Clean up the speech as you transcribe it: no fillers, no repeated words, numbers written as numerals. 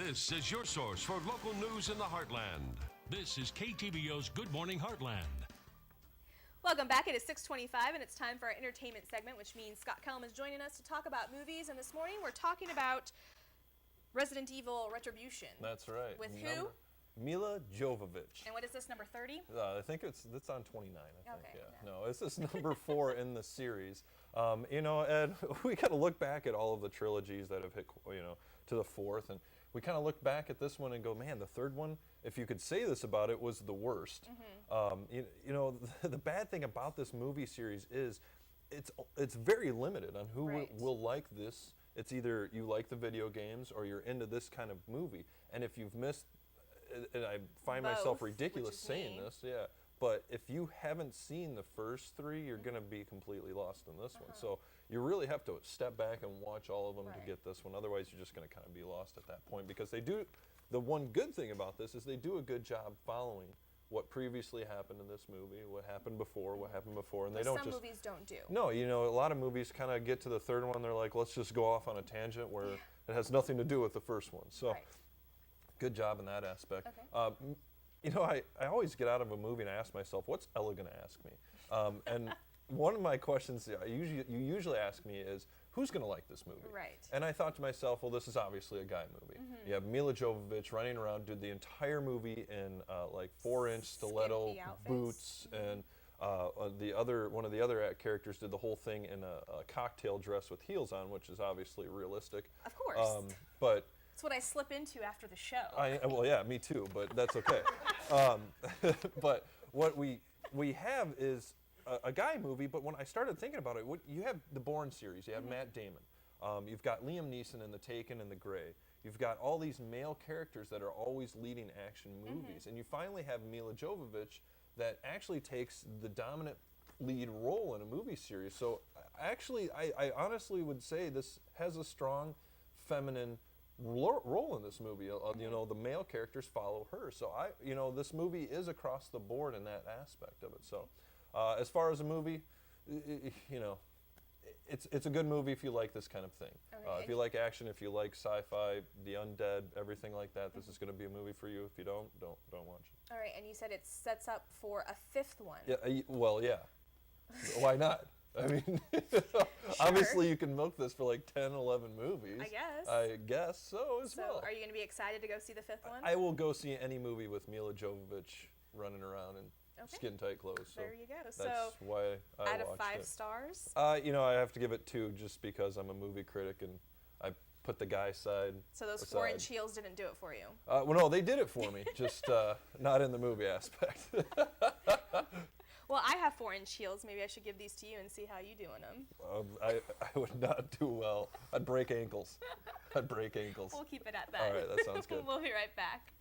This is your source for local news in the Heartland. This is KTVO's Good Morning Heartland. Welcome back. It is 6:25 and it's time for our entertainment segment, which means Scott Kellum is joining us to talk about movies. And this morning we're talking about Resident Evil Retribution. That's right. With who? Mila Jovovich. And what is this, number 30? I think it's on 29. I think. Okay, Yeah. No, this is number 4 in the series. You know, Ed, we got to look back at all of the trilogies that have hit, to the 4th, and we kind of look back at this one and go, man, the 3rd one, if you could say this about it, was the worst. The bad thing about this movie series is it's very limited on who will like this. It's either you like the video games or you're into this kind of movie. And if you've missed, and I find myself ridiculous saying this, but if you haven't seen the first 3, you're going to be completely lost in this one. So you really have to step back and watch all of them to get this one. Otherwise, you're just going to kind of be lost at that point, because they do. The one good thing about this is they do a good job following what previously happened in this movie, what happened before, and they don't some just. Some movies don't do. No, a lot of movies kind of get to the 3rd one, they're like, let's just go off on a tangent where it has nothing to do with the first one. So, good job in that aspect. Okay. I always get out of a movie and I ask myself, what's Ella going to ask me? And one of my questions you usually ask me is, who's going to like this movie? Right. And I thought to myself, well, this is obviously a guy movie. You have Mila Jovovich running around, did the entire movie in like 4-inch stiletto boots, and one of the other characters did the whole thing in a cocktail dress with heels on, which is obviously realistic. Of course. But it's what I slip into after the show. Well, yeah, me too, but that's okay. But what we have is a guy movie, but when I started thinking about it, you have the Bourne series, you have Matt Damon, you've got Liam Neeson in The Taken and The Grey, you've got all these male characters that are always leading action movies, and you finally have Mila Jovovich that actually takes the dominant lead role in a movie series. So actually, I honestly would say this has a strong feminine role in this movie. The male characters follow her. So this movie is across the board in that aspect of it. So as far as a movie, it's a good movie if you like this kind of thing. Okay. If you like action, if you like sci-fi, the undead, everything like that, this is going to be a movie for you. If you don't watch it. All right, and you said it sets up for a 5th one. Yeah. Well, yeah. Why not? I mean, obviously you can milk this for like 10, 11 movies. I guess so as well. So are you going to be excited to go see the 5th one? I will go see any movie with Mila Jovovich running around in skin-tight clothes. So there you go. That's so why I watched it. out of 5 stars? I have to give it 2 just because I'm a movie critic and I put the guy side So those aside. 4-inch heels didn't do it for you? Well, no, they did it for me, just not in the movie aspect. Well, I have 4-inch heels. Maybe I should give these to you and see how you do in them. I would not do well. I'd break ankles. We'll keep it at that. All right, that sounds good. We'll be right back.